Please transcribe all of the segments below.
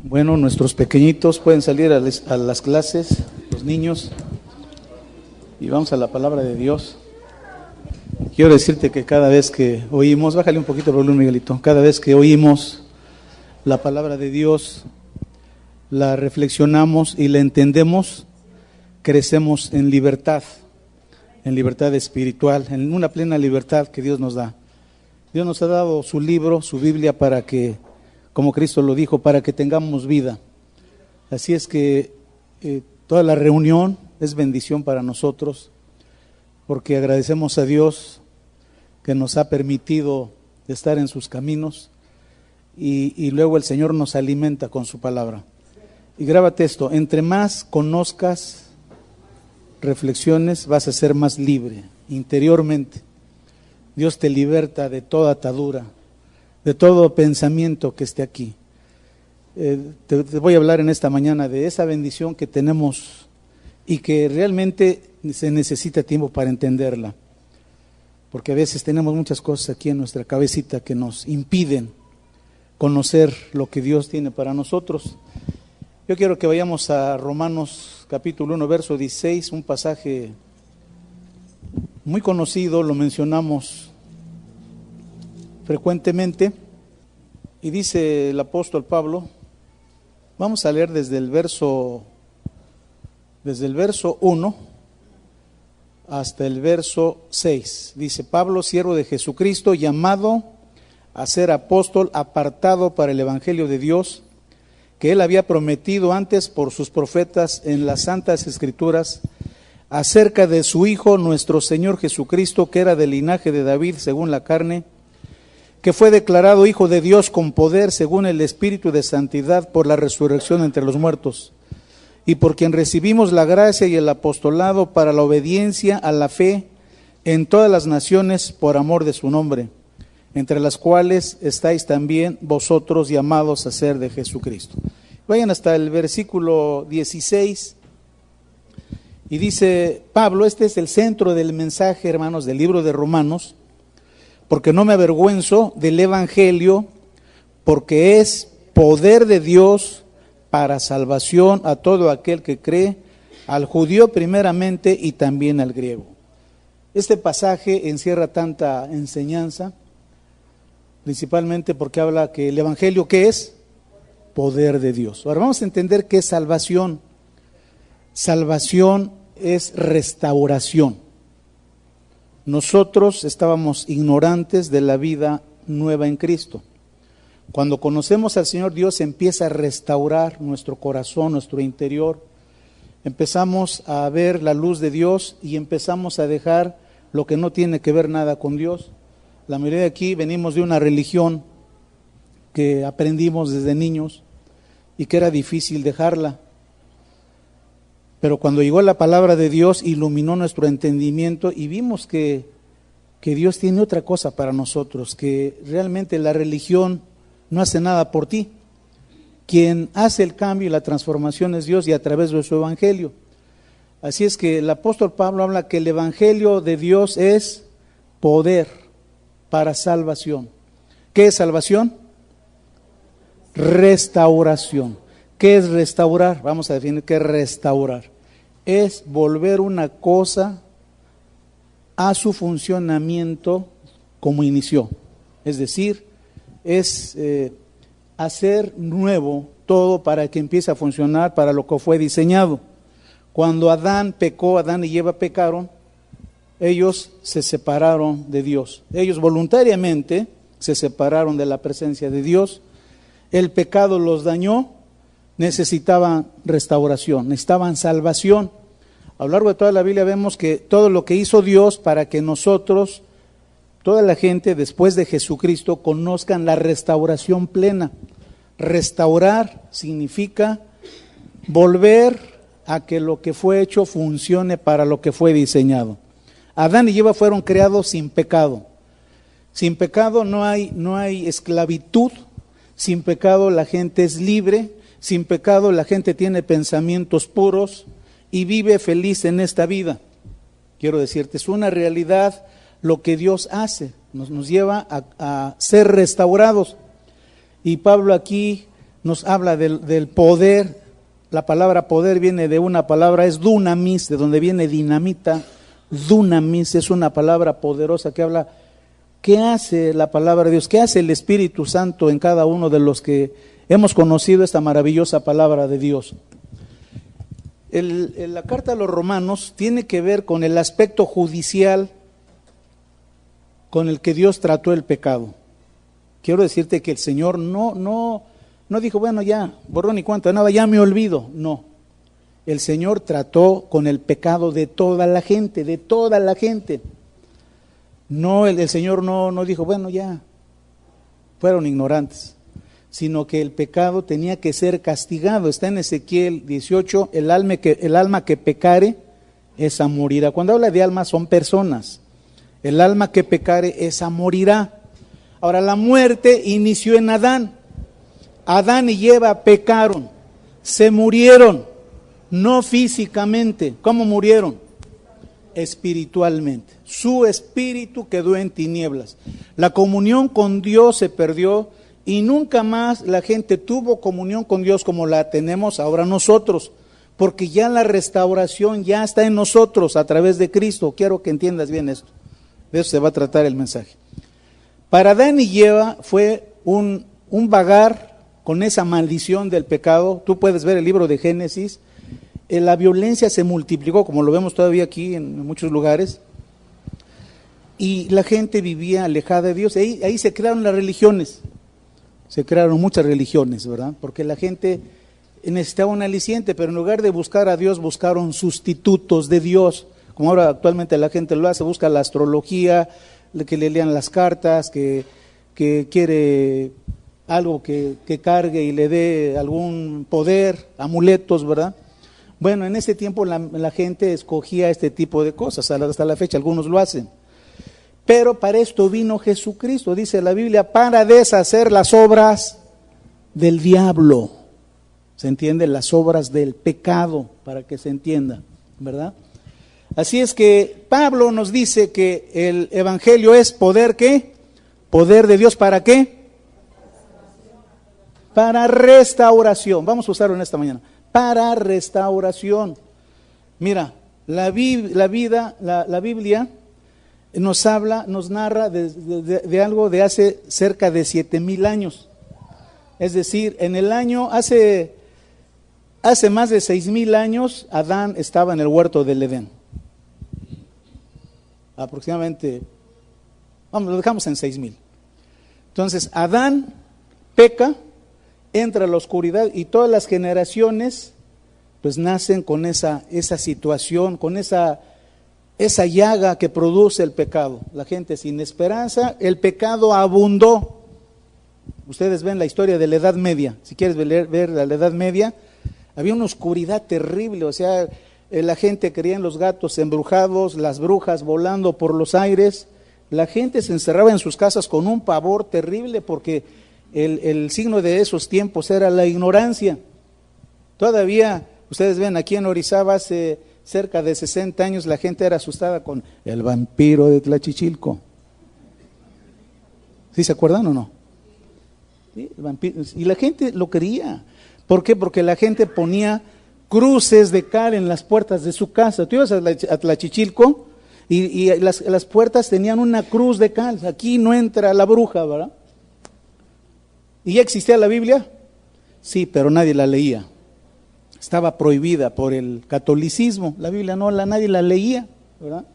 Bueno, nuestros pequeñitos pueden salir a las clases, los niños, y vamos a la palabra de Dios. Quiero decirte que cada vez que oímos, bájale un poquito el volumen, Miguelito, cada vez que oímos la palabra de Dios, la reflexionamos y la entendemos, crecemos en libertad espiritual, en una plena libertad que Dios nos da. Dios nos ha dado su libro, su Biblia, para que, como Cristo lo dijo, para que tengamos vida. Así es que toda la reunión es bendición para nosotros, porque agradecemos a Dios que nos ha permitido estar en sus caminos y luego el Señor nos alimenta con su palabra. Y grábate esto, entre más conozcas, reflexiones, vas a ser más libre interiormente. Dios te liberta de toda atadura, de todo pensamiento que esté aquí. Te voy a hablar en esta mañana de esa bendición que tenemos y que realmente se necesita tiempo para entenderla, porque a veces tenemos muchas cosas aquí en nuestra cabecita que nos impiden conocer lo que Dios tiene para nosotros. Yo quiero que vayamos a Romanos capítulo 1, verso 16, un pasaje muy conocido, lo mencionamos frecuentemente, y dice el apóstol Pablo, vamos a leer desde el verso 1 hasta el verso 6. Dice: Pablo, siervo de Jesucristo, llamado a ser apóstol, apartado para el evangelio de Dios, que él había prometido antes por sus profetas en las santas escrituras, acerca de su Hijo, nuestro Señor Jesucristo, que era del linaje de David según la carne, que fue declarado Hijo de Dios con poder según el Espíritu de santidad por la resurrección entre los muertos, y por quien recibimos la gracia y el apostolado para la obediencia a la fe en todas las naciones por amor de su nombre, entre las cuales estáis también vosotros llamados a ser de Jesucristo. Vayan hasta el versículo 16, y dice Pablo, este es el centro del mensaje, hermanos, del libro de Romanos, porque no me avergüenzo del evangelio, porque es poder de Dios para salvación a todo aquel que cree, al judío primeramente y también al griego. Este pasaje encierra tanta enseñanza, principalmente porque habla que el evangelio, ¿qué es? Poder de Dios. Ahora vamos a entender qué es salvación. Salvación es restauración. Nosotros estábamos ignorantes de la vida nueva en Cristo. Cuando conocemos al Señor, Dios empieza a restaurar nuestro corazón, nuestro interior. Empezamos a ver la luz de Dios y empezamos a dejar lo que no tiene que ver nada con Dios. La mayoría de aquí venimos de una religión que aprendimos desde niños y que era difícil dejarla. Pero cuando llegó la palabra de Dios, iluminó nuestro entendimiento y vimos que Dios tiene otra cosa para nosotros, que realmente la religión no hace nada por ti. Quien hace el cambio y la transformación es Dios, y a través de su evangelio. Así es que el apóstol Pablo habla que el evangelio de Dios es poder para salvación. ¿Qué es salvación? Restauración. ¿Qué es restaurar? Vamos a definir qué es restaurar. Es volver una cosa a su funcionamiento como inició. Es decir, es hacer nuevo todo para que empiece a funcionar para lo que fue diseñado. Cuando Adán pecó, Adán y Eva pecaron, ellos se separaron de Dios. Ellos voluntariamente se separaron de la presencia de Dios. El pecado los dañó. Necesitaban restauración, necesitaban salvación. A lo largo de toda la Biblia vemos que todo lo que hizo Dios para que nosotros, toda la gente después de Jesucristo, conozcan la restauración plena. Restaurar significa volver a que lo que fue hecho funcione para lo que fue diseñado. Adán y Eva fueron creados sin pecado. Sin pecado no hay esclavitud. Sin pecado la gente es libre. Sin pecado la gente tiene pensamientos puros y vive feliz en esta vida. Quiero decirte, es una realidad lo que Dios hace, nos lleva a ser restaurados. Y Pablo aquí nos habla del poder. La palabra poder viene de una palabra, es dunamis, de donde viene dinamita. Dunamis es una palabra poderosa que habla, ¿qué hace la palabra de Dios? ¿Qué hace el Espíritu Santo en cada uno de los que hemos conocido esta maravillosa palabra de Dios? La carta a los Romanos tiene que ver con el aspecto judicial con el que Dios trató el pecado. Quiero decirte que el Señor no dijo, bueno, ya, borrón y cuenta, nada, ya me olvido. No, el Señor trató con el pecado de toda la gente, de toda la gente. No, el Señor no dijo, bueno, ya, fueron ignorantes, sino que el pecado tenía que ser castigado. Está en Ezequiel 18, el alma que pecare, esa morirá. Cuando habla de alma son personas. El alma que pecare, esa morirá. Ahora, la muerte inició en Adán. Adán y Eva pecaron, se murieron, no físicamente. ¿Cómo murieron? Espiritualmente. Su espíritu quedó en tinieblas. La comunión con Dios se perdió y nunca más la gente tuvo comunión con Dios como la tenemos ahora nosotros, porque ya la restauración ya está en nosotros a través de Cristo. Quiero que entiendas bien esto. De eso se va a tratar el mensaje. Para Adán y Eva fue un vagar con esa maldición del pecado. Tú puedes ver el libro de Génesis. La violencia se multiplicó, como lo vemos todavía aquí en muchos lugares, y la gente vivía alejada de Dios. Ahí se crearon las religiones, se crearon muchas religiones, ¿verdad? Porque la gente necesitaba un aliciente, pero en lugar de buscar a Dios, buscaron sustitutos de Dios, como ahora actualmente la gente lo hace, busca la astrología, que le lean las cartas, que quiere algo que cargue y le dé algún poder, amuletos, ¿verdad? Bueno, en ese tiempo la gente escogía este tipo de cosas, hasta la fecha algunos lo hacen. Pero para esto vino Jesucristo, dice la Biblia, para deshacer las obras del diablo. ¿Se entiende? Las obras del pecado, para que se entienda, ¿verdad? Así es que Pablo nos dice que el evangelio es poder, ¿qué? Poder de Dios, ¿para qué? Para restauración. Vamos a usarlo en esta mañana. Para restauración. Mira, la Biblia nos habla, nos narra de algo de hace cerca de 7,000 años. Es decir, en el año, hace más de 6,000 años, Adán estaba en el huerto del Edén. Aproximadamente, vamos, lo dejamos en 6,000. Entonces, Adán peca, entra a la oscuridad y todas las generaciones pues nacen con esa situación, con esa llaga que produce el pecado. La gente sin esperanza, el pecado abundó. Ustedes ven la historia de la Edad Media. Si quieres ver la Edad Media, había una oscuridad terrible, o sea, la gente creía en los gatos embrujados, las brujas volando por los aires. La gente se encerraba en sus casas con un pavor terrible porque el signo de esos tiempos era la ignorancia. Todavía, ustedes ven, aquí en Orizaba hace cerca de 60 años la gente era asustada con el vampiro de Tlachichilco. ¿Sí se acuerdan o no? ¿Sí? El vampiro, y la gente lo creía. ¿Por qué? Porque la gente ponía cruces de cal en las puertas de su casa. Tú ibas a Tlachichilco y las puertas tenían una cruz de cal. Aquí no entra la bruja, ¿verdad? ¿Y ya existía la Biblia? Sí, pero nadie la leía. Estaba prohibida por el catolicismo. La Biblia nadie la leía, ¿verdad?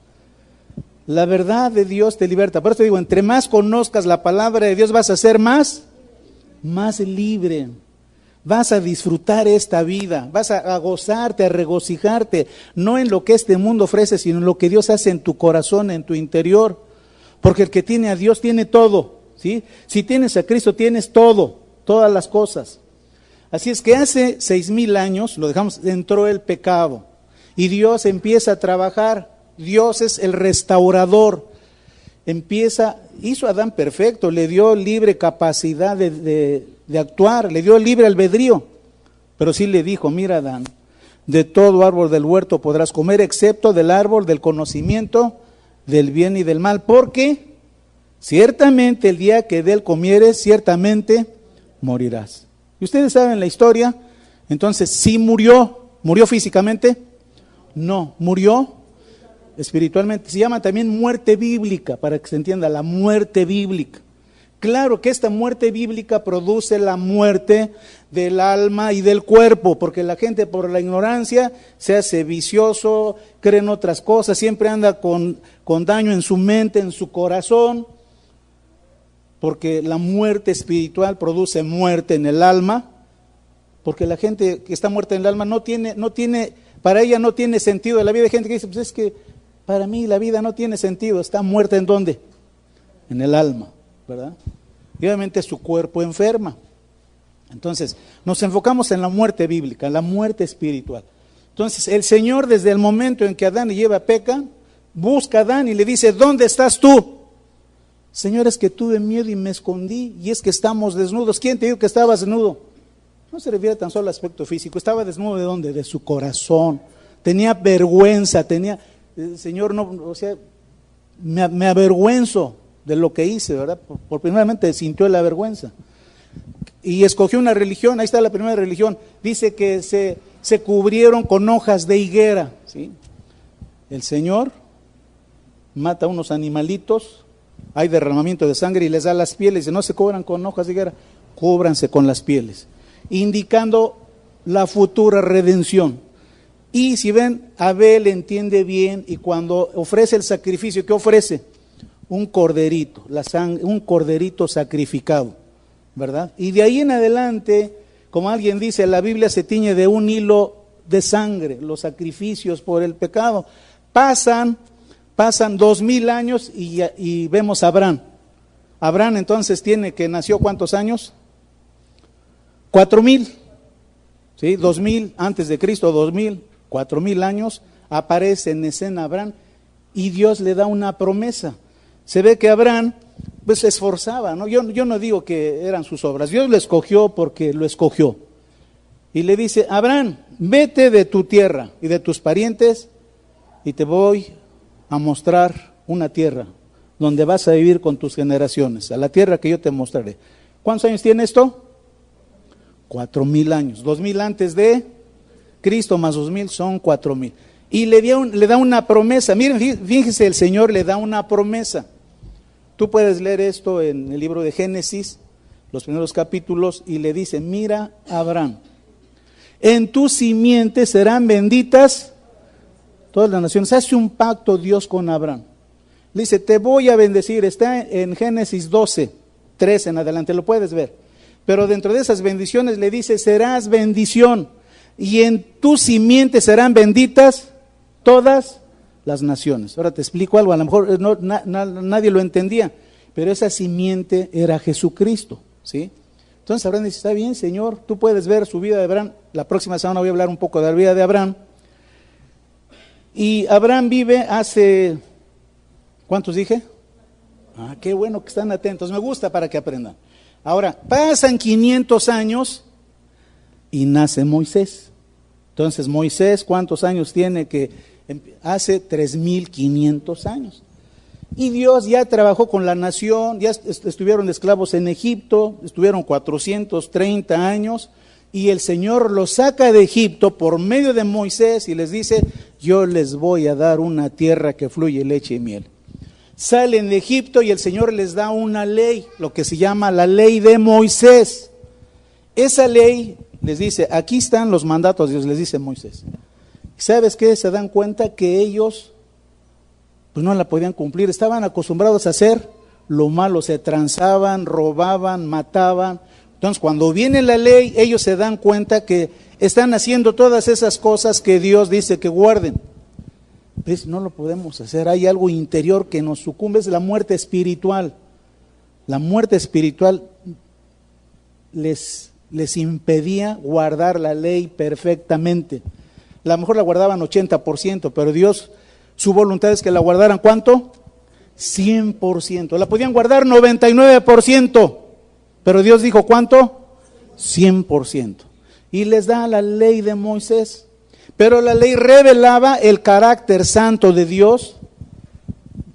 La verdad de Dios te liberta. Por eso te digo, entre más conozcas la palabra de Dios vas a ser más libre. Vas a disfrutar esta vida, vas a gozarte, a regocijarte, no en lo que este mundo ofrece, sino en lo que Dios hace en tu corazón, en tu interior. Porque el que tiene a Dios tiene todo, ¿sí? Si tienes a Cristo tienes todo, todas las cosas. Así es que hace 6,000 años, entró el pecado y Dios empieza a trabajar. Dios es el restaurador. Hizo a Adán perfecto, le dio libre capacidad de actuar, le dio libre albedrío, pero sí le dijo, mira Adán, de todo árbol del huerto podrás comer, excepto del árbol del conocimiento del bien y del mal, porque ciertamente el día que de él comieres, ciertamente morirás. Y ustedes saben la historia. Entonces, sí murió físicamente, no, murió espiritualmente. Se llama también muerte bíblica, para que se entienda, la muerte bíblica. Claro que esta muerte bíblica produce la muerte del alma y del cuerpo, porque la gente por la ignorancia se hace vicioso, cree en otras cosas, siempre anda con daño en su mente, en su corazón, porque la muerte espiritual produce muerte en el alma, porque la gente que está muerta en el alma para ella no tiene sentido la vida. Hay gente que dice, pues es que para mí la vida no tiene sentido, está muerta ¿en dónde? En el alma, ¿verdad? Y obviamente su cuerpo enferma. Entonces, nos enfocamos en la muerte bíblica, en la muerte espiritual. Entonces, el Señor, desde el momento en que Adán y Eva pecan, busca a Adán y le dice, ¿dónde estás tú? Señor, es que tuve miedo y me escondí, y es que estamos desnudos. ¿Quién te dijo que estabas desnudo? No se refiere tan solo al aspecto físico, estaba desnudo ¿de dónde? De su corazón. Tenía vergüenza, Señor, no, o sea, me avergüenzo de lo que hice, ¿verdad? Por primeramente sintió la vergüenza. Y escogió una religión, ahí está la primera religión, dice que se cubrieron con hojas de higuera, ¿sí? El Señor mata a unos animalitos, hay derramamiento de sangre y les da las pieles, y no se cubran con hojas de higuera, cúbranse con las pieles, indicando la futura redención. Y si ven, Abel entiende bien, y cuando ofrece el sacrificio, ¿qué ofrece? Un corderito, un corderito sacrificado, ¿verdad? Y de ahí en adelante, como alguien dice, la Biblia se tiñe de un hilo de sangre, los sacrificios por el pecado. Pasan 2000 años y vemos a Abraham. Abraham entonces nació ¿cuántos años? 4000, ¿sí? 2000 antes de Cristo, 4000 años, aparece en escena Abraham y Dios le da una promesa. Se ve que Abraham pues se esforzaba, ¿no? Yo no digo que eran sus obras, Dios lo escogió porque lo escogió. Y le dice, Abraham, vete de tu tierra y de tus parientes y te voy a mostrar una tierra donde vas a vivir con tus generaciones, a la tierra que yo te mostraré. ¿Cuántos años tiene esto? 4000 años, 2000 antes de Cristo más 2000 son 4000. Y le da una promesa. Miren, fíjense, el Señor le da una promesa. Tú puedes leer esto en el libro de Génesis, los primeros capítulos, y le dice, mira Abraham, en tu simiente serán benditas todas las naciones. Hace un pacto Dios con Abraham. Le dice, te voy a bendecir. Está en Génesis 12, 13 en adelante, lo puedes ver. Pero dentro de esas bendiciones le dice, serás bendición, y en tu simiente serán benditas todas las naciones. Ahora te explico algo, a lo mejor nadie lo entendía, pero esa simiente era Jesucristo, ¿sí? Entonces Abraham dice, está bien, Señor, tú puedes ver su vida de Abraham. La próxima semana voy a hablar un poco de la vida de Abraham. Y Abraham vive hace, ¿cuántos dije? Qué bueno que están atentos, me gusta para que aprendan. Ahora, pasan 500 años y nace Moisés. Entonces Moisés, ¿cuántos años tiene? Hace 3500 años. Y Dios ya trabajó con la nación, ya estuvieron de esclavos en Egipto, estuvieron 430 años, y el Señor los saca de Egipto por medio de Moisés y les dice, yo les voy a dar una tierra que fluye leche y miel. Salen de Egipto y el Señor les da una ley, lo que se llama la ley de Moisés. Esa ley les dice, aquí están los mandatos, Dios les dice a Moisés. ¿Sabes qué? Se dan cuenta que ellos pues no la podían cumplir, estaban acostumbrados a hacer lo malo, se transaban, robaban, mataban. Entonces cuando viene la ley, ellos se dan cuenta que están haciendo todas esas cosas que Dios dice que guarden. ¿Ves? No lo podemos hacer, hay algo interior que nos sucumbe, es la muerte espiritual. La muerte espiritual les impedía guardar la ley perfectamente. A lo mejor la guardaban 80%, pero Dios, su voluntad es que la guardaran, ¿cuánto? 100%. La podían guardar 99%, pero Dios dijo, ¿cuánto? 100%. Y les da la ley de Moisés. Pero la ley revelaba el carácter santo de Dios,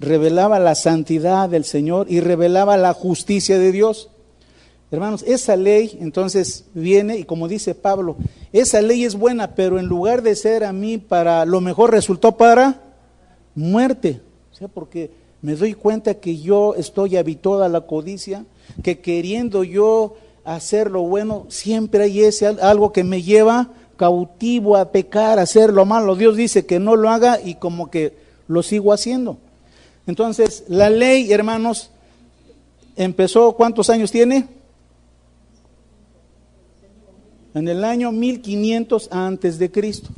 revelaba la santidad del Señor y revelaba la justicia de Dios. Hermanos, esa ley entonces viene y como dice Pablo, esa ley es buena, pero en lugar de ser a mí para lo mejor resultó para muerte. O sea, porque me doy cuenta que yo estoy habituado a la codicia, que queriendo yo hacer lo bueno, siempre hay algo que me lleva cautivo a pecar, a hacer lo malo. Dios dice que no lo haga y como que lo sigo haciendo. Entonces, la ley, hermanos, empezó, ¿cuántos años tiene? En el año 1500 antes de Cristo.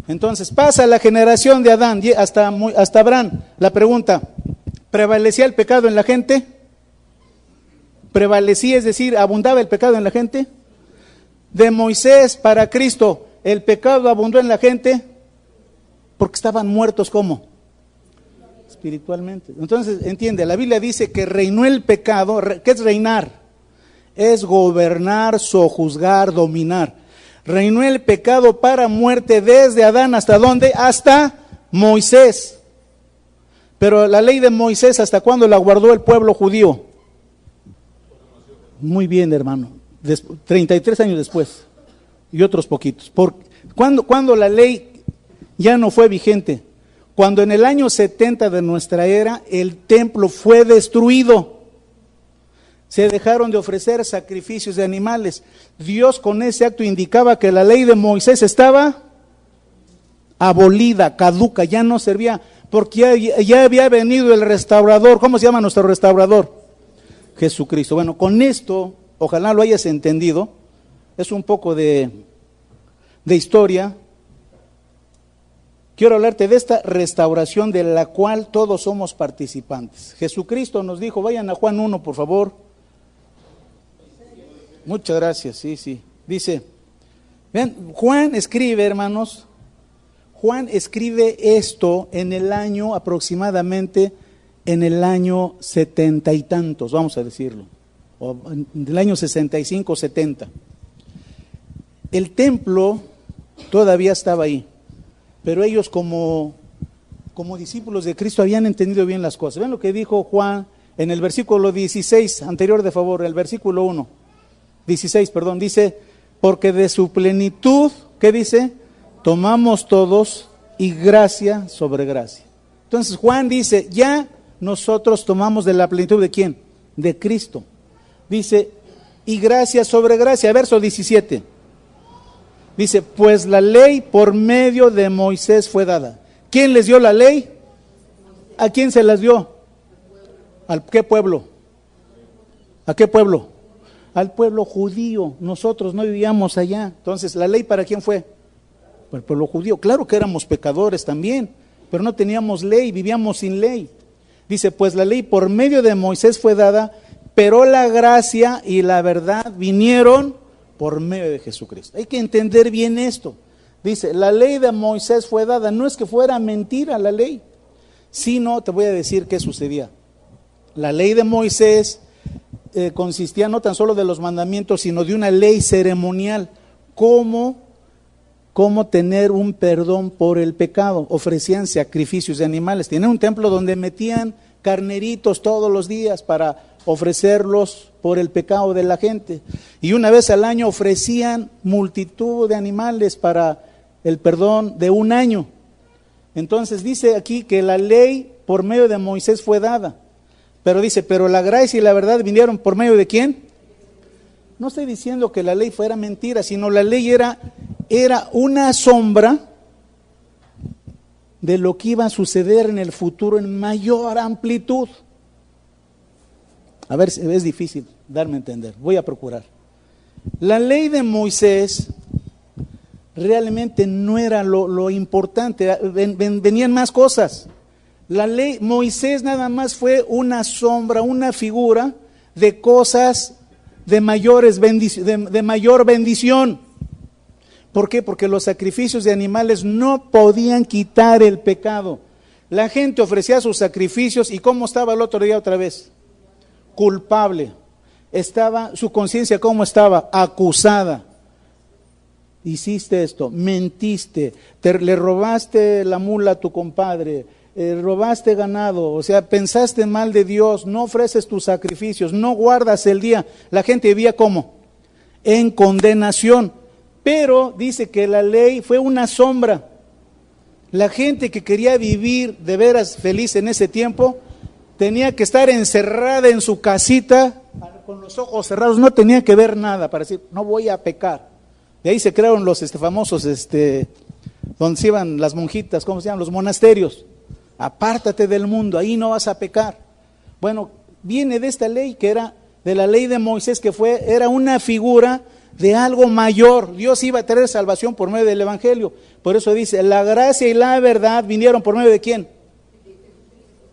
Entonces pasa la generación de Adán hasta Abraham. La pregunta, ¿prevalecía el pecado en la gente? ¿Prevalecía, es decir, abundaba el pecado en la gente? De Moisés para Cristo, ¿el pecado abundó en la gente? Porque estaban muertos, ¿cómo? Espiritualmente. Entonces, entiende, la Biblia dice que reinó el pecado. ¿Qué es reinar? Es gobernar, sojuzgar, dominar. Reinó el pecado para muerte desde Adán, ¿hasta dónde? Hasta Moisés. Pero la ley de Moisés, ¿hasta cuándo la guardó el pueblo judío? Muy bien, hermano. 33 años después. Y otros poquitos. ¿Cuándo la ley ya no fue vigente? Cuando en el año 70 de nuestra era el templo fue destruido. Se dejaron de ofrecer sacrificios de animales. Dios con ese acto indicaba que la ley de Moisés estaba abolida, caduca, ya no servía, porque ya había venido el restaurador. ¿Cómo se llama nuestro restaurador? Jesucristo. Bueno, con esto, ojalá lo hayas entendido, es un poco de historia. Quiero hablarte de esta restauración de la cual todos somos participantes. Jesucristo nos dijo, vayan a Juan 1, por favor. Muchas gracias, sí. Dice, vean, Juan escribe, hermanos, Juan escribe esto en el año aproximadamente, en el año 70 y tantos, vamos a decirlo, o en el año 65, 70. El templo todavía estaba ahí, pero ellos como discípulos de Cristo habían entendido bien las cosas. Vean lo que dijo Juan en el versículo 16, anterior de favor, el versículo 16, dice, porque de su plenitud, ¿qué dice? Tomamos todos y gracia sobre gracia. Entonces Juan dice, ya nosotros tomamos de la plenitud ¿de quién? De Cristo. Dice, y gracia sobre gracia, verso 17. Dice, pues la ley por medio de Moisés fue dada. ¿Quién les dio la ley? ¿A quién se las dio? ¿A qué pueblo? ¿A qué pueblo? Al pueblo judío. Nosotros no vivíamos allá. Entonces, ¿la ley para quién fue? Para el pueblo judío. Claro que éramos pecadores también, pero no teníamos ley, vivíamos sin ley. Dice, pues la ley por medio de Moisés fue dada, pero la gracia y la verdad vinieron por medio de Jesucristo. Hay que entender bien esto. Dice, la ley de Moisés fue dada, no es que fuera mentira la ley, sino, te voy a decir qué sucedía. La ley de Moisés consistía no tan solo de los mandamientos, sino de una ley ceremonial, cómo tener un perdón por el pecado. Ofrecían sacrificios de animales, tenían un templo donde metían carneritos todos los días para ofrecerlos por el pecado de la gente, y una vez al año ofrecían multitud de animales para el perdón de un año. Entonces dice aquí que la ley por medio de Moisés fue dada. Pero dice, pero la gracia y la verdad vinieron por medio de ¿quién? No estoy diciendo que la ley fuera mentira, sino la ley era una sombra de lo que iba a suceder en el futuro en mayor amplitud. A ver, es difícil darme a entender, voy a procurar. La ley de Moisés realmente no era lo importante, venían más cosas. La ley, Moisés nada más fue una sombra, una figura de cosas de mayor bendición. ¿Por qué? Porque los sacrificios de animales no podían quitar el pecado. La gente ofrecía sus sacrificios y ¿cómo estaba el otro día otra vez? Culpable. Su conciencia ¿cómo estaba? Acusada. Hiciste esto, mentiste, le robaste la mula a tu compadre, robaste ganado, o sea, pensaste mal de Dios, no ofreces tus sacrificios, no guardas el día. La gente vivía ¿cómo? En condenación. Pero dice que la ley fue una sombra. La gente que quería vivir de veras feliz en ese tiempo tenía que estar encerrada en su casita con los ojos cerrados, no tenía que ver nada para decir, no voy a pecar. De ahí se crearon los famosos, donde se iban las monjitas, ¿cómo se llaman? Los monasterios. Apártate del mundo, ahí no vas a pecar. Bueno, viene de esta ley que era de la ley de Moisés, que era una figura de algo mayor. Dios iba a traer salvación por medio del evangelio. Por eso dice, la gracia y la verdad vinieron por medio de ¿quién?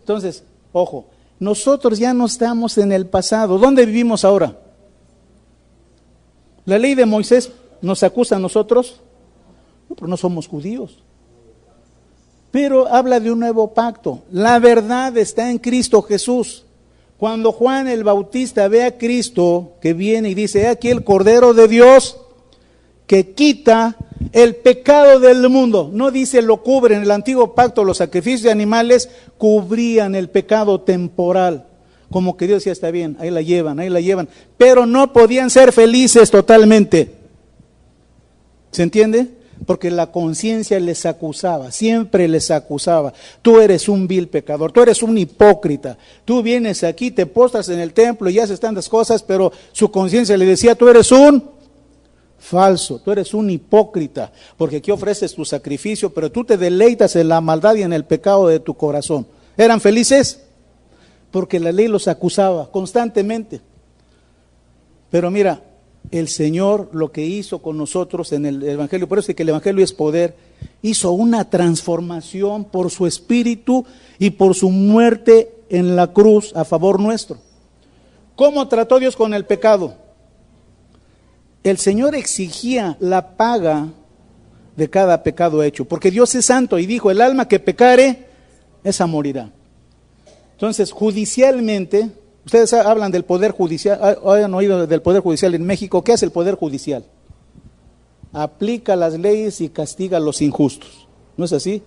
Entonces, ojo, nosotros ya no estamos en el pasado. ¿Dónde vivimos ahora? La ley de Moisés nos acusa a nosotros, no, pero no somos judíos. Pero habla de un nuevo pacto. La verdad está en Cristo Jesús. Cuando Juan el Bautista ve a Cristo que viene y dice, aquí el Cordero de Dios que quita el pecado del mundo. No dice lo cubre. En el antiguo pacto los sacrificios de animales cubrían el pecado temporal. Como que Dios decía, está bien, ahí la llevan. Pero no podían ser felices totalmente. ¿Se entiende? Porque la conciencia les acusaba, siempre les acusaba. Tú eres un vil pecador, tú eres un hipócrita. Tú vienes aquí, te postras en el templo y haces tantas cosas, pero su conciencia le decía, tú eres un falso, tú eres un hipócrita, porque aquí ofreces tu sacrificio, pero tú te deleitas en la maldad y en el pecado de tu corazón. ¿Eran felices? Porque la ley los acusaba constantemente. Pero mira, el Señor lo que hizo con nosotros en el Evangelio, por eso es que el Evangelio es poder, hizo una transformación por su Espíritu y por su muerte en la cruz a favor nuestro. ¿Cómo trató Dios con el pecado? El Señor exigía la paga de cada pecado hecho, porque Dios es santo y dijo, el alma que pecare, esa morirá. Entonces, judicialmente, ustedes hablan del Poder Judicial, ¿han oído del Poder Judicial en México? ¿Qué hace el Poder Judicial? Aplica las leyes y castiga a los injustos, ¿no es así?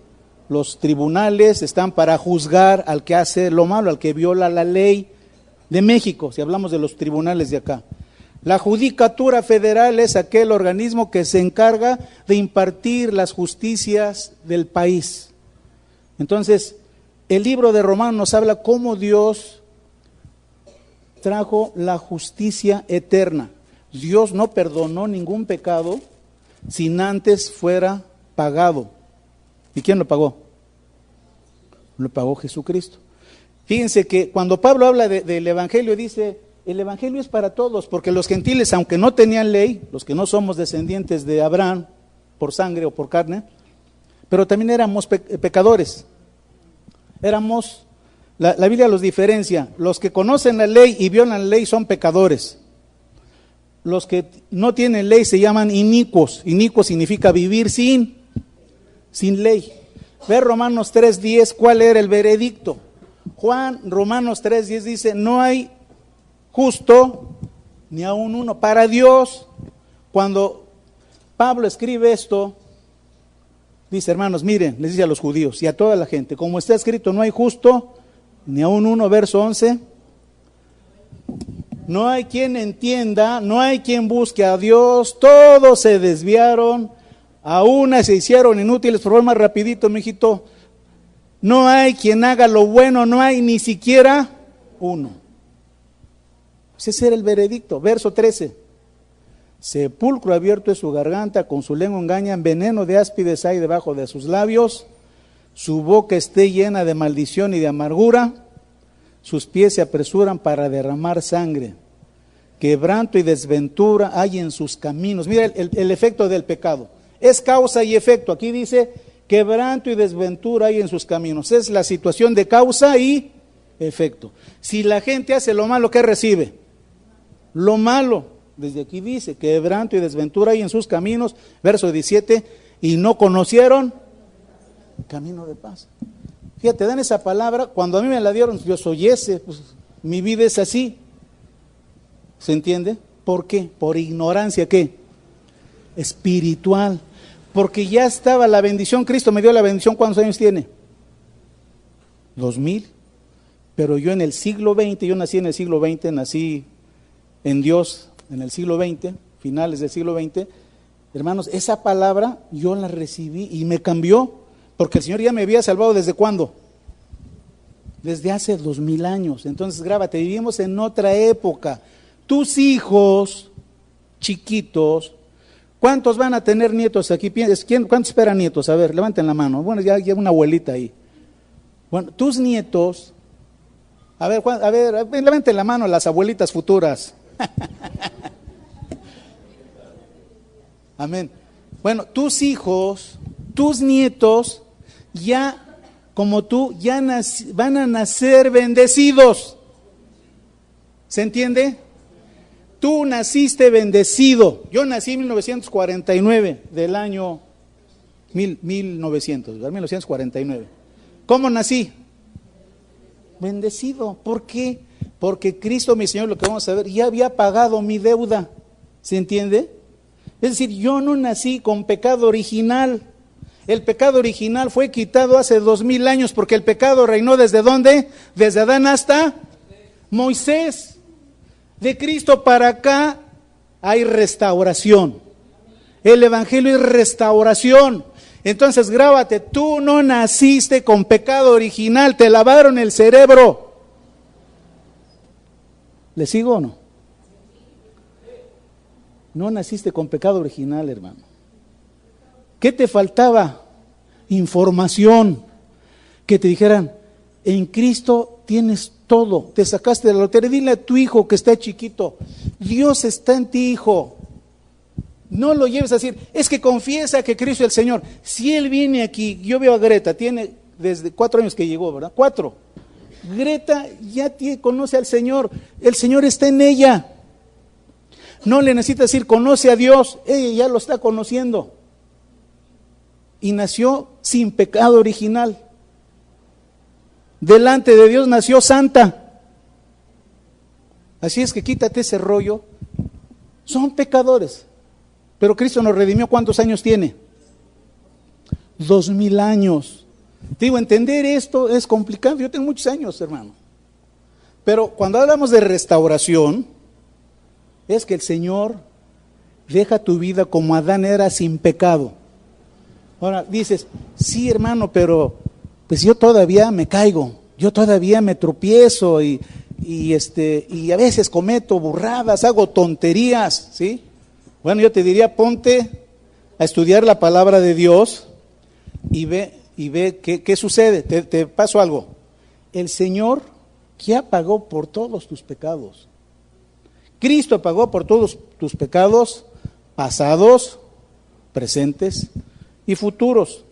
Los tribunales están para juzgar al que hace lo malo, al que viola la ley de México, si hablamos de los tribunales de acá. La Judicatura Federal es aquel organismo que se encarga de impartir las justicias del país. Entonces, el libro de Romanos nos habla cómo Dios trajo la justicia eterna. Dios no perdonó ningún pecado sin antes fuera pagado. ¿Y quién lo pagó? Lo pagó Jesucristo. Fíjense que cuando Pablo habla del Evangelio, dice, el Evangelio es para todos, porque los gentiles, aunque no tenían ley, los que no somos descendientes de Abraham, por sangre o por carne, pero también éramos pecadores. Éramos, la Biblia los diferencia, los que conocen la ley y violan la ley son pecadores. Los que no tienen ley se llaman inicuos. Inicuo significa vivir sin ley. Ve Romanos 3:10, ¿cuál era el veredicto? Romanos 3:10 dice, no hay justo ni aun uno. Para Dios, cuando Pablo escribe esto, dice, hermanos, miren, les dice a los judíos y a toda la gente, como está escrito, no hay justo ni aun uno, verso 11. No hay quien entienda, no hay quien busque a Dios, todos se desviaron, a una se hicieron inútiles. Por favor, más rapidito, mijito. No hay quien haga lo bueno, no hay ni siquiera uno. Ese era el veredicto. Verso 13. Sepulcro abierto es su garganta, con su lengua engañan, veneno de áspides hay debajo de sus labios, su boca esté llena de maldición y de amargura, sus pies se apresuran para derramar sangre, quebranto y desventura hay en sus caminos. Mira el efecto del pecado, es causa y efecto. Aquí dice, quebranto y desventura hay en sus caminos. Es la situación de causa y efecto. Si la gente hace lo malo, ¿qué recibe? Lo malo. Desde aquí dice, quebranto y desventura hay en sus caminos, verso 17, y no conocieron el camino de paz. Fíjate, dan esa palabra, cuando a mí me la dieron, yo soy ese, pues, mi vida es así. ¿Se entiende? ¿Por qué? Por ignorancia, ¿qué? Espiritual. Porque ya estaba la bendición, Cristo me dio la bendición, ¿cuántos años tiene? 2000, pero yo en el siglo XX, yo nací en el siglo XX, nací en Dios en el siglo XX, finales del siglo XX, hermanos, esa palabra yo la recibí y me cambió, porque el Señor ya me había salvado ¿desde cuándo? Desde hace 2000 años. Entonces grábate, vivimos en otra época. Tus hijos chiquitos, ¿cuántos van a tener nietos aquí? ¿Cuántos esperan nietos? A ver, levanten la mano. Bueno, ya hay una abuelita ahí. Bueno, tus nietos, a ver, levanten la mano las abuelitas futuras. Amén. Bueno, tus hijos, tus nietos, ya como tú, ya van a nacer bendecidos. ¿Se entiende? Tú naciste bendecido. Yo nací en 1949, del año 1949. ¿Cómo nací? Bendecido. ¿Por qué? Porque Cristo, mi Señor, lo que vamos a ver, ya había pagado mi deuda. ¿Se entiende? Es decir, yo no nací con pecado original. El pecado original fue quitado hace 2000 años porque el pecado reinó ¿desde dónde? Desde Adán hasta Moisés. De Cristo para acá hay restauración. El evangelio es restauración. Entonces grábate, tú no naciste con pecado original, te lavaron el cerebro. ¿Le sigo o no? No naciste con pecado original, hermano. ¿Qué te faltaba? Información. Que te dijeran, en Cristo tienes todo, te sacaste de la lotería. Dile a tu hijo que está chiquito, Dios está en ti, hijo. No lo lleves a decir, es que confiesa que Cristo es el Señor. Si Él viene aquí, yo veo a Greta, tiene desde 4 años que llegó, ¿verdad? 4. Greta ya conoce al Señor, el Señor está en ella. No le necesita decir, conoce a Dios, ella ya lo está conociendo. Y nació sin pecado original. Delante de Dios nació santa. Así es que quítate ese rollo. Son pecadores. Pero Cristo nos redimió, ¿cuántos años tiene? 2000 años. Digo, entender esto es complicado. Yo tengo muchos años, hermano. Pero cuando hablamos de restauración, es que el Señor deja tu vida como Adán era, sin pecado. Ahora dices, sí, hermano, pero pues yo todavía me caigo, yo todavía me tropiezo y a veces cometo burradas, hago tonterías, ¿sí? Bueno, yo te diría, ponte a estudiar la palabra de Dios y ve qué sucede. Te paso algo. El Señor ya pagó por todos tus pecados. Cristo pagó por todos tus pecados pasados, presentes y futuros.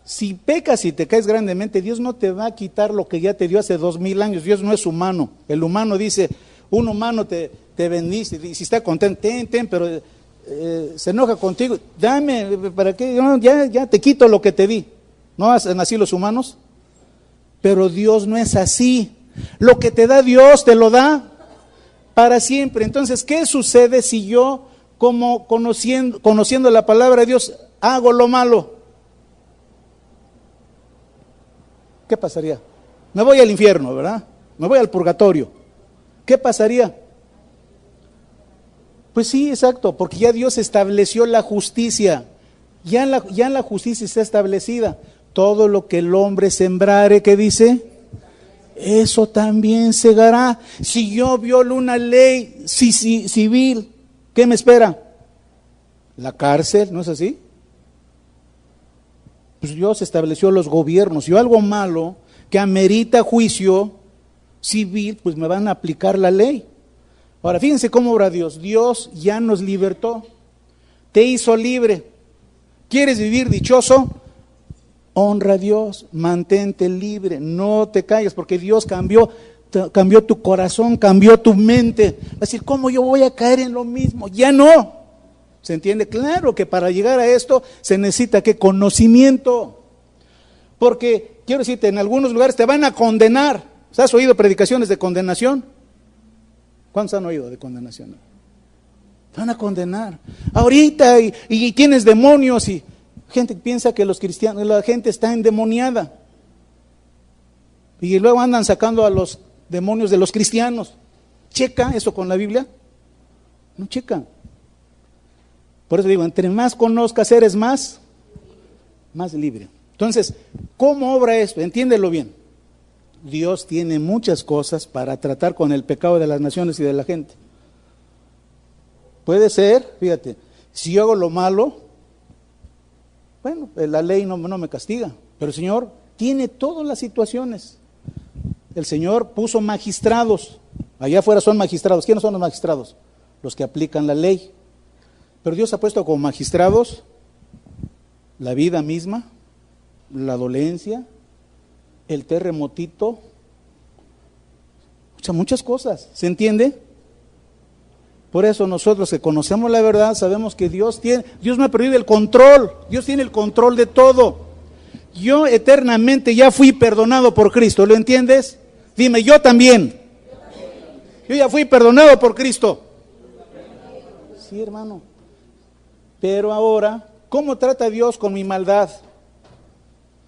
Si pecas y te caes grandemente, Dios no te va a quitar lo que ya te dio hace 2000 años. Dios no es humano. El humano dice, un humano te bendice, y si está contento, ten, pero se enoja contigo, dame, ¿para qué? Ya te quito lo que te di. ¿No hacen así los humanos? Pero Dios no es así. Lo que te da Dios, te lo da para siempre. Entonces, ¿qué sucede si yo, como conociendo la palabra de Dios, hago lo malo? ¿Qué pasaría? Me voy al infierno, ¿verdad? Me voy al purgatorio. ¿Qué pasaría? Pues sí, exacto, porque ya Dios estableció la justicia. Ya la justicia está establecida. Todo lo que el hombre sembrare, ¿qué dice? Eso también segará. Si yo violo una ley civil, ¿qué me espera? La cárcel, ¿no es así? Pues Dios estableció los gobiernos. Si yo algo malo que amerita juicio civil, pues me van a aplicar la ley. Ahora, fíjense cómo obra Dios. Dios ya nos libertó, te hizo libre. ¿Quieres vivir dichoso? Honra a Dios, mantente libre, no te calles, porque Dios cambió tu corazón, cambió tu mente. Va a decir, ¿cómo yo voy a caer en lo mismo? Ya no. ¿Se entiende? Claro que para llegar a esto se necesita ¿qué? Conocimiento. Porque, quiero decirte, en algunos lugares te van a condenar. ¿Has oído predicaciones de condenación? ¿Cuántos han oído de condenación? Te van a condenar. Ahorita y tienes demonios y gente piensa que los cristianos, la gente está endemoniada. Y luego andan sacando a los demonios de los cristianos. ¿Checa eso con la Biblia? No checa. Por eso digo, entre más conozcas eres más libre. Entonces, ¿cómo obra esto? Entiéndelo bien. Dios tiene muchas cosas para tratar con el pecado de las naciones y de la gente. Puede ser, fíjate, si yo hago lo malo, bueno, la ley no me castiga, pero el Señor tiene todas las situaciones. El Señor puso magistrados, allá afuera son magistrados. ¿Quiénes son los magistrados? Los que aplican la ley. Pero Dios ha puesto como magistrados la vida misma, la dolencia, el terremotito, o sea, muchas cosas, ¿se entiende? Por eso nosotros que conocemos la verdad sabemos que Dios no ha perdido el control, Dios tiene el control de todo. Yo eternamente ya fui perdonado por Cristo, ¿lo entiendes? Dime, yo también. Yo ya fui perdonado por Cristo. Sí, hermano. Pero ahora, ¿cómo trata Dios con mi maldad?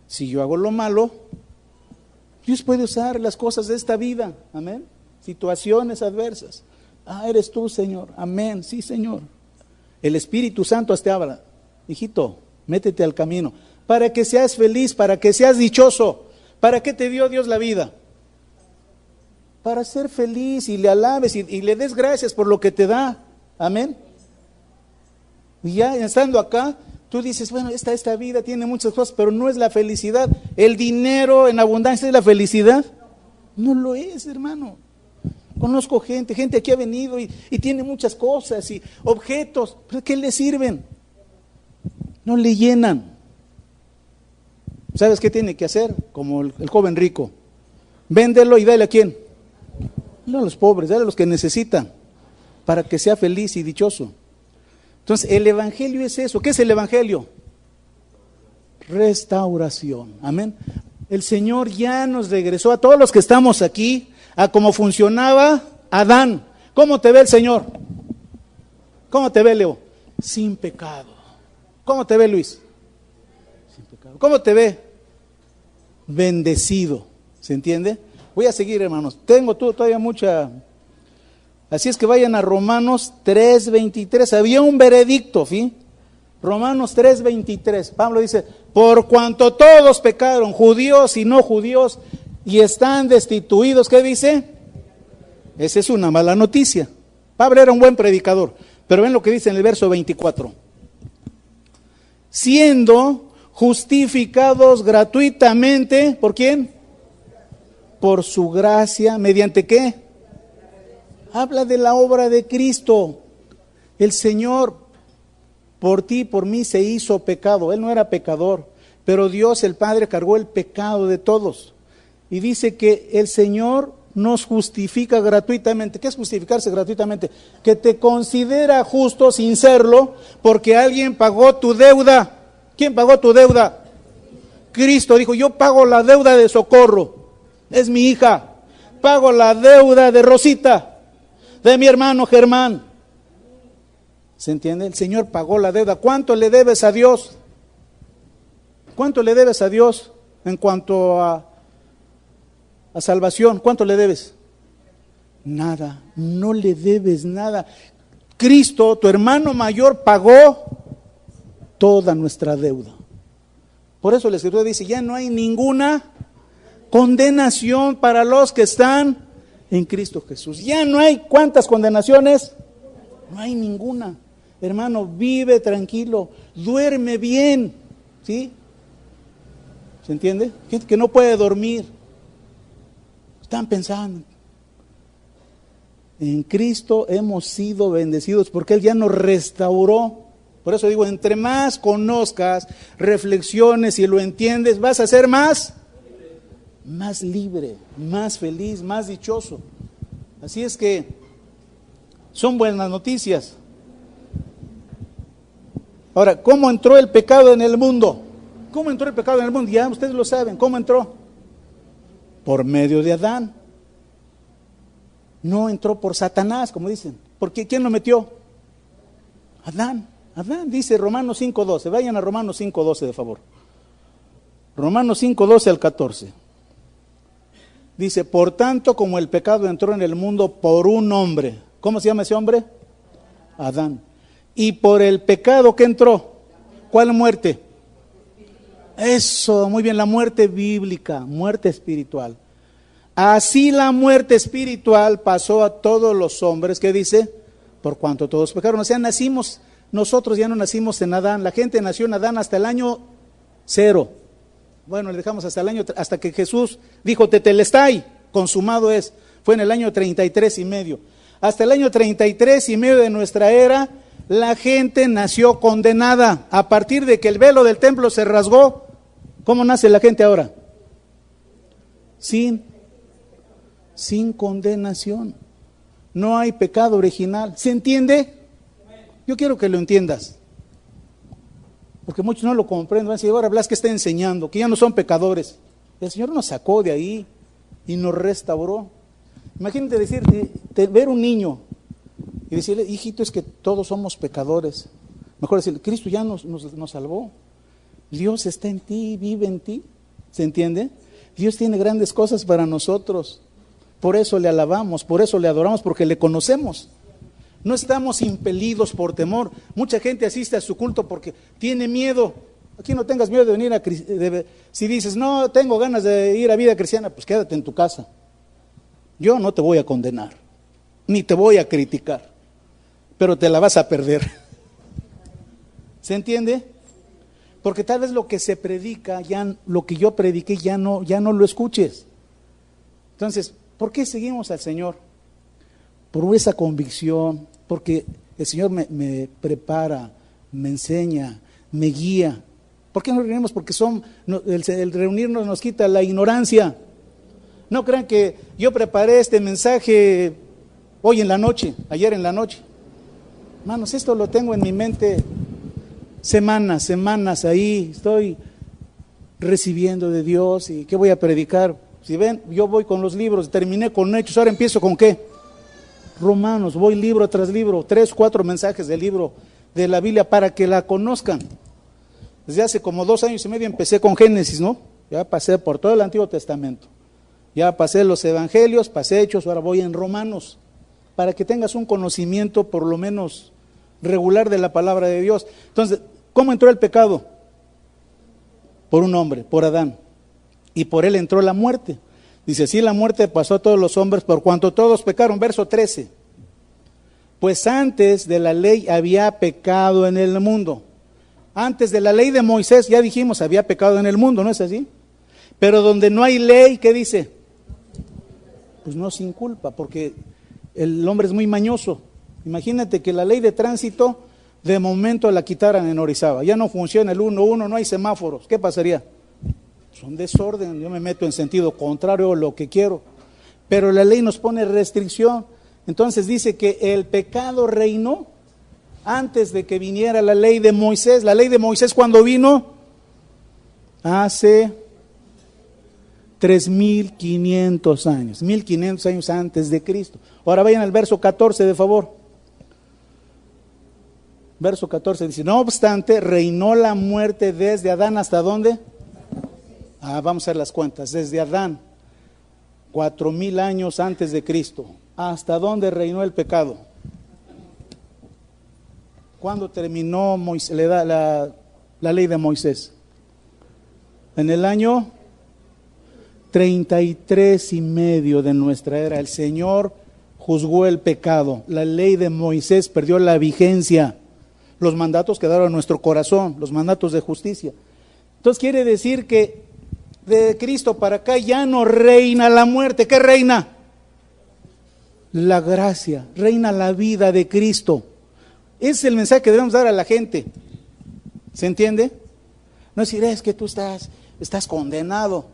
Si yo hago lo malo, Dios puede usar las cosas de esta vida, amén, situaciones adversas. Eres tú, Señor, amén, sí, Señor. El Espíritu Santo te habla, hijito, métete al camino, para que seas feliz, para que seas dichoso. ¿Para qué te dio Dios la vida? Para ser feliz y le alabes y le des gracias por lo que te da, amén. Y ya estando acá, tú dices, bueno, esta vida tiene muchas cosas, pero no es la felicidad. ¿El dinero en abundancia es la felicidad? No lo es, hermano. Conozco gente aquí ha venido y tiene muchas cosas y objetos, pero ¿qué le sirven? No le llenan. ¿Sabes qué tiene que hacer? Como el joven rico. Véndelo y dale a quién. No a los pobres, dale a los que necesitan, para que sea feliz y dichoso. Entonces, el evangelio es eso. ¿Qué es el evangelio? Restauración. Amén. El Señor ya nos regresó a todos los que estamos aquí a cómo funcionaba Adán. ¿Cómo te ve el Señor? ¿Cómo te ve, Leo? Sin pecado. ¿Cómo te ve, Luis? Sin pecado. ¿Cómo te ve? Bendecido. ¿Se entiende? Voy a seguir, hermanos. Tengo todavía mucha... Así es que vayan a Romanos 3:23. Había un veredicto, ¿sí? Romanos 3:23. Pablo dice, por cuanto todos pecaron, judíos y no judíos, y están destituidos, ¿qué dice? Esa es una mala noticia. Pablo era un buen predicador, pero ven lo que dice en el verso 24. Siendo justificados gratuitamente, ¿por quién? Por su gracia, ¿mediante qué? Habla de la obra de Cristo. El Señor por ti y por mí se hizo pecado. Él no era pecador, pero Dios el Padre cargó el pecado de todos. Y dice que el Señor nos justifica gratuitamente. ¿Qué es justificarse gratuitamente? Que te considera justo sin serlo, porque alguien pagó tu deuda. ¿Quién pagó tu deuda? Cristo dijo, yo pago la deuda de Socorro, es mi hija. Pago la deuda de Rosita, de mi hermano Germán. ¿Se entiende? El Señor pagó la deuda. ¿Cuánto le debes a Dios? ¿Cuánto le debes a Dios en cuanto a salvación? ¿Cuánto le debes? Nada, no le debes nada. Cristo, tu hermano mayor, pagó toda nuestra deuda. Por eso la Escritura dice, ya no hay ninguna condenación para los que están en Cristo Jesús. Ya no hay, ¿cuántas condenaciones? No hay ninguna. Hermano, vive tranquilo, duerme bien, ¿sí? ¿Se entiende? Gente que no puede dormir. Están pensando. En Cristo hemos sido bendecidos porque Él ya nos restauró. Por eso digo, entre más conozcas, reflexiones y lo entiendes, vas a ser más libre, más feliz, más dichoso. Así es que son buenas noticias. Ahora, ¿cómo entró el pecado en el mundo? ¿Cómo entró el pecado en el mundo? Ya ustedes lo saben, ¿cómo entró? Por medio de Adán. No entró por Satanás, como dicen. ¿Por qué? ¿Quién lo metió? Adán. Adán, dice Romanos 5:12. Vayan a Romanos 5:12, de favor. Romanos 5:12 al 14. Dice, por tanto como el pecado entró en el mundo por un hombre. ¿Cómo se llama ese hombre? Adán. Y por el pecado que entró, ¿cuál muerte? Eso, muy bien, la muerte bíblica, muerte espiritual. Así la muerte espiritual pasó a todos los hombres, ¿qué dice? Por cuanto todos pecaron. O sea, nosotros ya no nacimos en Adán, la gente nació en Adán hasta el año 0. Bueno, le dejamos hasta que Jesús dijo, tetelestai, consumado es. Fue en el año 33 y medio. Hasta el año 33 y medio de nuestra era, la gente nació condenada. A partir de que el velo del templo se rasgó, ¿cómo nace la gente ahora? Sin condenación. No hay pecado original. ¿Se entiende? Yo quiero que lo entiendas. Porque muchos no lo comprenden. Van a decir, ahora Blas, ¿qué está enseñando? Que ya no son pecadores. El Señor nos sacó de ahí y nos restauró. Imagínate ver un niño y decirle, hijito, es que todos somos pecadores. Mejor decirle, Cristo ya nos salvó. Dios está en ti, vive en ti. ¿Se entiende? Dios tiene grandes cosas para nosotros. Por eso le alabamos, por eso le adoramos, porque le conocemos. No estamos impelidos por temor. Mucha gente asiste a su culto porque tiene miedo. Aquí no tengas miedo de venir si dices, no, tengo ganas de ir a vida cristiana, pues quédate en tu casa. Yo no te voy a condenar, ni te voy a criticar, pero te la vas a perder. ¿Se entiende? Porque tal vez lo que se predica, lo que yo prediqué, ya no lo escuches. Entonces, ¿por qué seguimos al Señor? Por esa convicción, porque el Señor me prepara, me enseña, me guía. ¿Por qué nos reunimos? Porque el reunirnos nos quita la ignorancia. No crean que yo preparé este mensaje hoy en la noche, ayer en la noche. Hermanos, esto lo tengo en mi mente semanas ahí, estoy recibiendo de Dios. ¿Y qué voy a predicar? Si ven, yo voy con los libros, terminé con Hechos, ahora empiezo ¿con qué? Romanos, voy libro tras libro, 3, 4 mensajes del libro de la Biblia para que la conozcan. Desde hace como 2 años y medio empecé con Génesis, ¿no? Ya pasé por todo el Antiguo Testamento. Ya pasé los Evangelios, pasé Hechos, ahora voy en Romanos, para que tengas un conocimiento por lo menos regular de la palabra de Dios. Entonces, ¿cómo entró el pecado? Por un hombre, por Adán. Y por él entró la muerte. Dice, así la muerte pasó a todos los hombres por cuanto todos pecaron. Verso 13. Pues antes de la ley había pecado en el mundo. Antes de la ley de Moisés, ya dijimos, había pecado en el mundo, ¿no es así? Pero donde no hay ley, ¿qué dice? Pues no sin culpa, porque el hombre es muy mañoso. Imagínate que la ley de tránsito de momento la quitaran en Orizaba. Ya no funciona el 1-1, no hay semáforos. ¿Qué pasaría? Son desorden, yo me meto en sentido contrario a lo que quiero. Pero la ley nos pone restricción. Entonces dice que el pecado reinó antes de que viniera la ley de Moisés. La ley de Moisés, ¿cuándo vino? Hace 3,500 años, 1,500 años antes de Cristo. Ahora vayan al verso 14, de favor. Verso 14 dice, no obstante, reinó la muerte desde Adán hasta ¿dónde? Vamos a hacer las cuentas. Desde Adán, 4,000 años antes de Cristo. ¿Hasta dónde reinó el pecado? ¿Cuándo terminó la ley de Moisés? En el año 33 y medio de nuestra era. El Señor juzgó el pecado. La ley de Moisés perdió la vigencia. Los mandatos quedaron en nuestro corazón, los mandatos de justicia. Entonces quiere decir que de Cristo para acá ya no reina la muerte. ¿Qué reina? La gracia, reina la vida de Cristo. Ese es el mensaje que debemos dar a la gente. ¿Se entiende? No decir, es que tú estás condenado.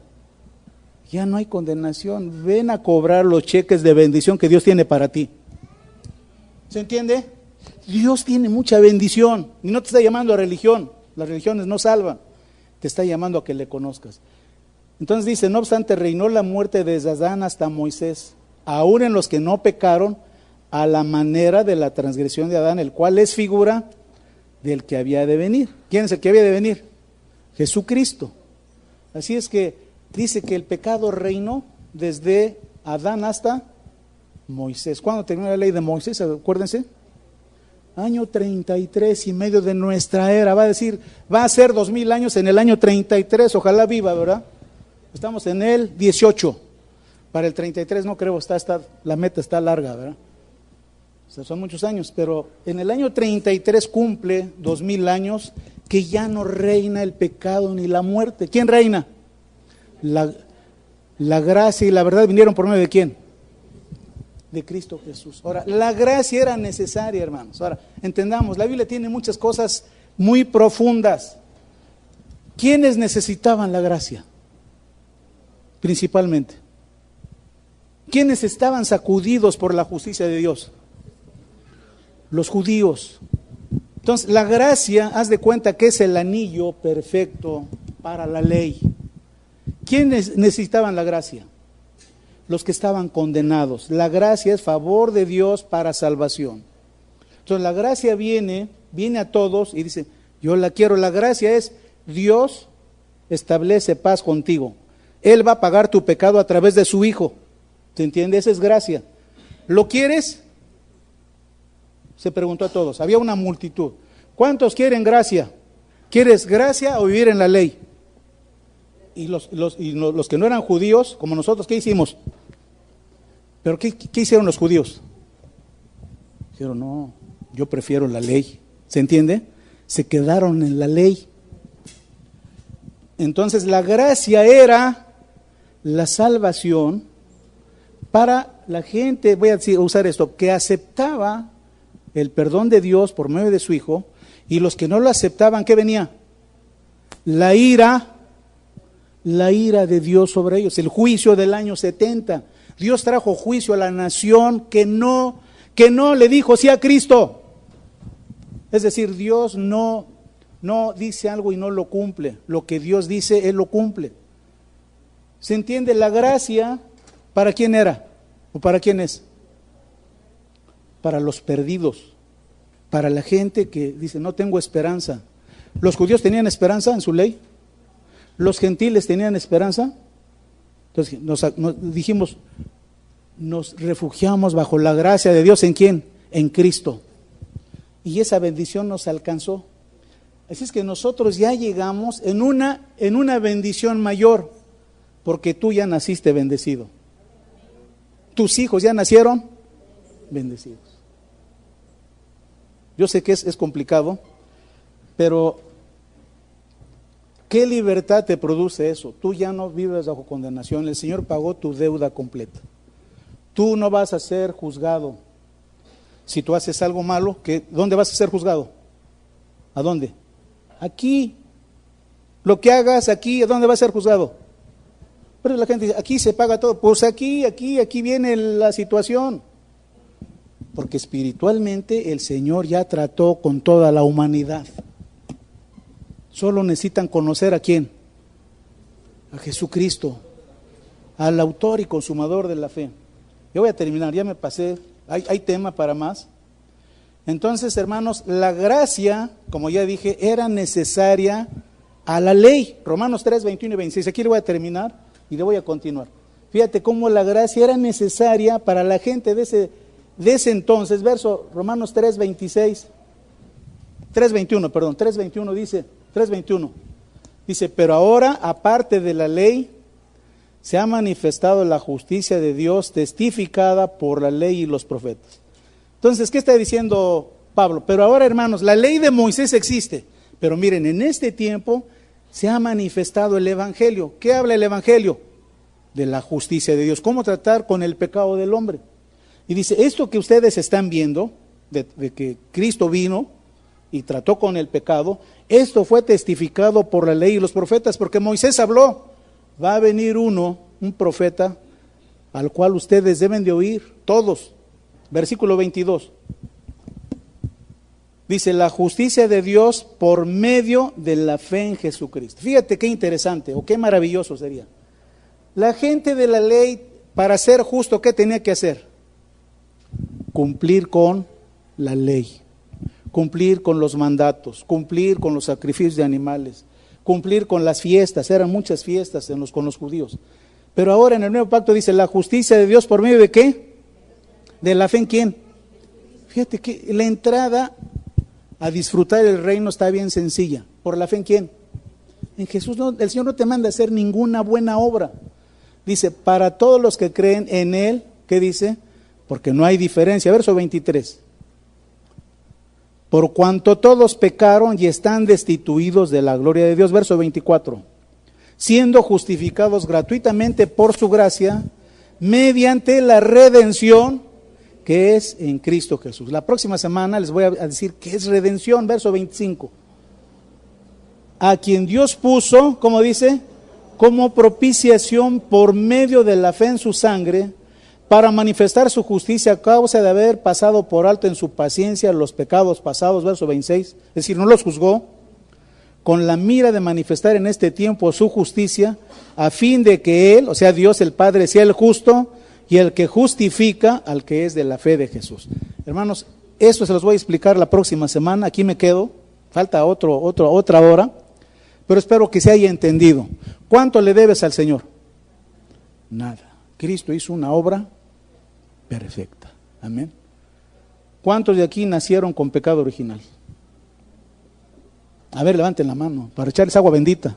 Ya no hay condenación. Ven a cobrar los cheques de bendición que Dios tiene para ti. ¿Se entiende? Dios tiene mucha bendición y no te está llamando a religión. Las religiones no salvan. Te está llamando a que le conozcas. Entonces dice, no obstante, reinó la muerte desde Adán hasta Moisés, aún en los que no pecaron, a la manera de la transgresión de Adán, el cual es figura del que había de venir. ¿Quién es el que había de venir? Jesucristo. Así es que dice que el pecado reinó desde Adán hasta Moisés. ¿Cuándo terminó la ley de Moisés? Acuérdense. Año 33 y medio de nuestra era. Va a decir, va a ser 2000 años en el año 33. Ojalá viva, ¿verdad? Estamos en el 18. Para el 33 no creo, la meta está larga, ¿verdad? O sea, son muchos años, pero en el año 33 cumple 2000 años que ya no reina el pecado ni la muerte. ¿Quién reina? La gracia y la verdad vinieron por medio de ¿quién? De Cristo Jesús. Ahora, la gracia era necesaria, hermanos. Ahora, entendamos, la Biblia tiene muchas cosas muy profundas. ¿Quiénes necesitaban la gracia? Principalmente. ¿Quiénes estaban sacudidos por la justicia de Dios? Los judíos. Entonces, la gracia, haz de cuenta que es el anillo perfecto para la ley. ¿Quiénes necesitaban la gracia? Los que estaban condenados. La gracia es favor de Dios para salvación. Entonces, la gracia viene a todos y dice, yo la quiero. La gracia es, Dios establece paz contigo. Él va a pagar tu pecado a través de su Hijo. ¿Se entiende? Esa es gracia. ¿Lo quieres? Se preguntó a todos. Había una multitud. ¿Cuántos quieren gracia? ¿Quieres gracia o vivir en la ley? Y los que no eran judíos, como nosotros, ¿qué hicimos? ¿Pero qué hicieron los judíos? Dijeron, no, yo prefiero la ley. ¿Se entiende? Se quedaron en la ley. Entonces la gracia era la salvación para la gente, voy a usar esto, que aceptaba el perdón de Dios por medio de su Hijo, y los que no lo aceptaban, ¿qué venía? La ira de Dios sobre ellos, el juicio del año 70. Dios trajo juicio a la nación que no le dijo sí a Cristo. Es decir, Dios no dice algo y no lo cumple. Lo que Dios dice, Él lo cumple. ¿Se entiende? La gracia, ¿para quién era? ¿O para quién es? Para los perdidos, para la gente que dice, no tengo esperanza. ¿Los judíos tenían esperanza en su ley? ¿Los gentiles tenían esperanza? Entonces dijimos, nos refugiamos bajo la gracia de Dios. ¿En quién? En Cristo. Y esa bendición nos alcanzó. Así es que nosotros ya llegamos en una bendición mayor, porque tú ya naciste bendecido. Tus hijos ya nacieron bendecidos. Yo sé que es complicado, pero ¿qué libertad te produce eso? Tú ya no vives bajo condenación, el Señor pagó tu deuda completa. Tú no vas a ser juzgado. Si tú haces algo malo, ¿dónde vas a ser juzgado? ¿A dónde? Aquí. Lo que hagas aquí, ¿a dónde vas a ser juzgado? Pero la gente dice, aquí se paga todo. Pues aquí viene la situación. Porque espiritualmente el Señor ya trató con toda la humanidad. Solo necesitan conocer ¿a quién? A Jesucristo, al autor y consumador de la fe. Yo voy a terminar, ya me pasé, hay tema para más. Entonces, hermanos, la gracia, como ya dije, era necesaria a la ley. Romanos 3, 21 y 26. Aquí le voy a terminar y le voy a continuar. Fíjate cómo la gracia era necesaria para la gente de ese entonces. Romanos 3, 26. 3:21 dice, 3:21. Dice, pero ahora, aparte de la ley, se ha manifestado la justicia de Dios testificada por la ley y los profetas. Entonces, ¿qué está diciendo Pablo? Pero ahora, hermanos, la ley de Moisés existe, pero miren, en este tiempo se ha manifestado el Evangelio. ¿Qué habla el Evangelio? De la justicia de Dios, cómo tratar con el pecado del hombre. Y dice, esto que ustedes están viendo, de que Cristo vino y trató con el pecado, esto fue testificado por la ley y los profetas, porque Moisés habló, va a venir un profeta, al cual ustedes deben de oír, todos. Versículo 22. Dice, la justicia de Dios por medio de la fe en Jesucristo. Fíjate qué interesante, o qué maravilloso sería. La gente de la ley, para ser justo, ¿qué tenía que hacer? Cumplir con la ley, cumplir con los mandatos, cumplir con los sacrificios de animales, cumplir con las fiestas. Eran muchas fiestas con los judíos. Pero ahora en el nuevo pacto dice, la justicia de Dios por medio de ¿qué? De la fe en ¿quién? Fíjate que la entrada a disfrutar el reino está bien sencilla. ¿Por la fe en quién? En Jesús. No, el Señor no te manda a hacer ninguna buena obra. Dice, para todos los que creen en Él, ¿qué dice? Porque no hay diferencia. Verso 23. Por cuanto todos pecaron y están destituidos de la gloria de Dios. Verso 24. Siendo justificados gratuitamente por su gracia, mediante la redención que es en Cristo Jesús. La próxima semana les voy a decir qué es redención. Verso 25. A quien Dios puso, ¿cómo dice? Como propiciación por medio de la fe en su sangre, para manifestar su justicia a causa de haber pasado por alto en su paciencia los pecados pasados, verso 26, es decir, no los juzgó, con la mira de manifestar en este tiempo su justicia, a fin de que Él, o sea Dios el Padre, sea el justo y el que justifica al que es de la fe de Jesús. Hermanos, esto se los voy a explicar la próxima semana, aquí me quedo, falta otra hora, pero espero que se haya entendido. ¿Cuánto le debes al Señor? Nada. Cristo hizo una obra perfecta. Amén. ¿Cuántos de aquí nacieron con pecado original? A ver, levanten la mano para echarles agua bendita.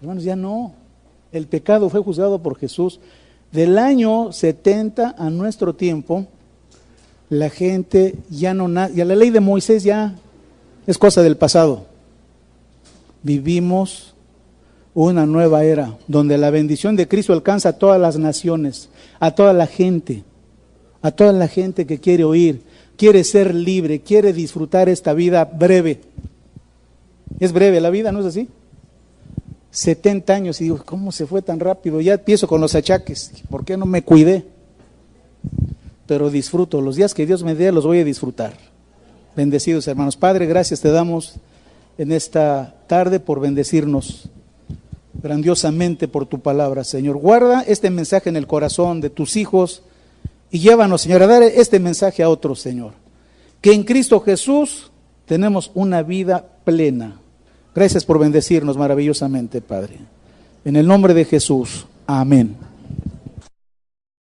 Hermanos, ya no. El pecado fue juzgado por Jesús. Del año 70 a nuestro tiempo, la gente ya no ya la ley de Moisés ya es cosa del pasado. Vivimos una nueva era, donde la bendición de Cristo alcanza a todas las naciones, a toda la gente que quiere oír, quiere ser libre, quiere disfrutar esta vida breve. Es breve la vida, ¿no es así? 70 años y digo, ¿cómo se fue tan rápido? Ya empiezo con los achaques, ¿por qué no me cuidé? Pero disfruto, los días que Dios me dé los voy a disfrutar. Bendecidos hermanos. Padre, gracias te damos en esta tarde por bendecirnos grandiosamente por tu palabra, Señor. Guarda este mensaje en el corazón de tus hijos y llévanos, Señor, a dar este mensaje a otros, Señor. Que en Cristo Jesús tenemos una vida plena. Gracias por bendecirnos maravillosamente, Padre. En el nombre de Jesús. Amén.